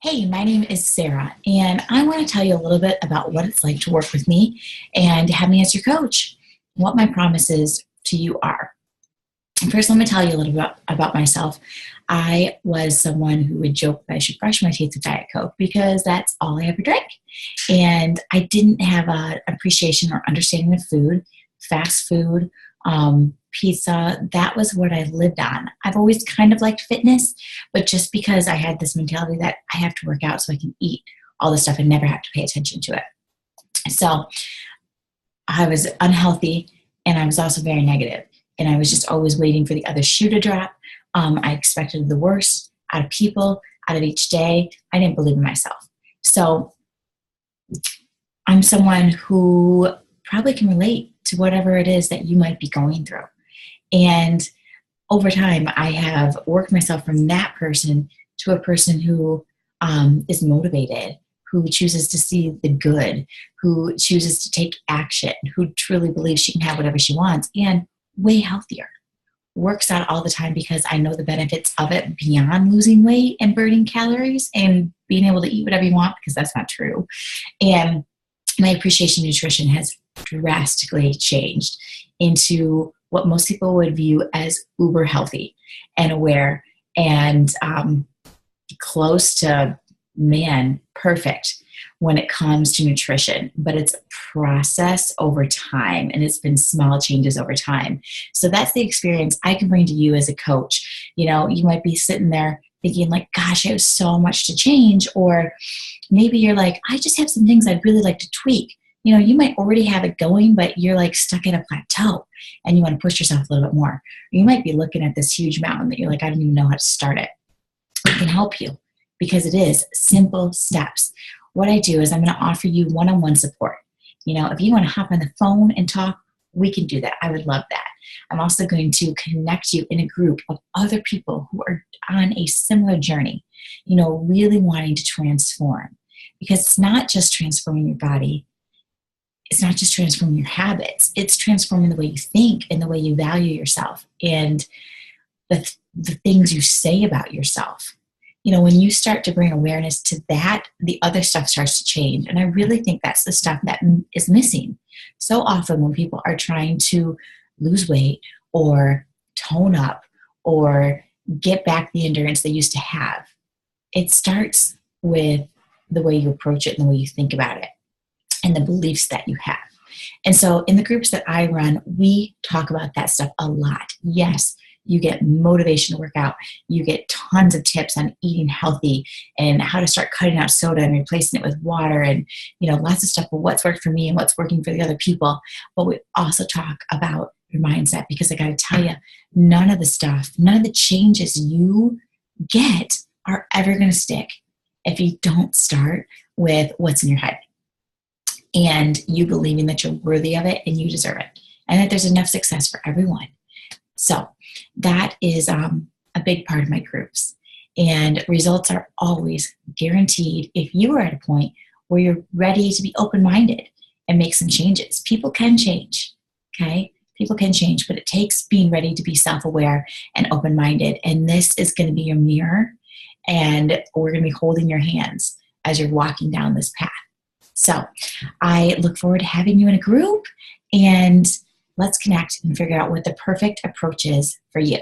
Hey, my name is Sarah, and I want to tell you a little bit about what it's like to work with me and have me as your coach, what my promises to you are. And first, let me tell you a little bit about myself. I was someone who would joke that I should brush my teeth with Diet Coke because that's all I ever drank. And I didn't have an appreciation or understanding of food, fast food, pizza. That was what I lived on. I've always kind of liked fitness, but just because I had this mentality that I have to work out so I can eat all this stuff and never have to pay attention to it. So I was unhealthy and I was also very negative. And I was just always waiting for the other shoe to drop. I expected the worst out of people, out of each day. I didn't believe in myself. So I'm someone who probably can relate to whatever it is that you might be going through. And over time, I have worked myself from that person to a person who is motivated, who chooses to see the good, who chooses to take action, who truly believes she can have whatever she wants, and way healthier. Works out all the time because I know the benefits of it beyond losing weight and burning calories and being able to eat whatever you want, because that's not true. And my appreciation of nutrition has drastically changed into what most people would view as uber healthy and aware and close to, man, perfect when it comes to nutrition. But it's a process over time, and it's been small changes over time. So that's the experience I can bring to you as a coach. You know, you might be sitting there thinking like, gosh, I have so much to change. Or maybe you're like, I just have some things I'd really like to tweak. You know, you might already have it going, but you're like stuck at a plateau and you want to push yourself a little bit more. Or you might be looking at this huge mountain that you're like, I don't even know how to start it. I can help you because it is simple steps. What I do is I'm going to offer you one-on-one support. You know, if you want to hop on the phone and talk, we can do that. I would love that. I'm also going to connect you in a group of other people who are on a similar journey, you know, really wanting to transform. Because it's not just transforming your body. It's not just transforming your habits. It's transforming the way you think and the way you value yourself and the things you say about yourself. You know, when you start to bring awareness to that, the other stuff starts to change. And I really think that's the stuff that is missing. So often when people are trying to lose weight or tone up or get back the endurance they used to have, it starts with the way you approach it and the way you think about it and the beliefs that you have. And so in the groups that I run, we talk about that stuff a lot. Yes, you get motivation to work out. You get tons of tips on eating healthy and how to start cutting out soda and replacing it with water and, you know, lots of stuff of what's worked for me and what's working for the other people. But we also talk about your mindset, because I got to tell you, none of the changes you get are ever going to stick if you don't start with what's in your head and you believing that you're worthy of it and you deserve it and that there's enough success for everyone. So that is a big part of my groups. And results are always guaranteed if you are at a point where you're ready to be open-minded and make some changes. People can change, okay? People can change, but it takes being ready to be self-aware and open-minded. And this is going to be your mirror, and we're going to be holding your hands as you're walking down this path. So I look forward to having you in a group, and let's connect and figure out what the perfect approach is for you.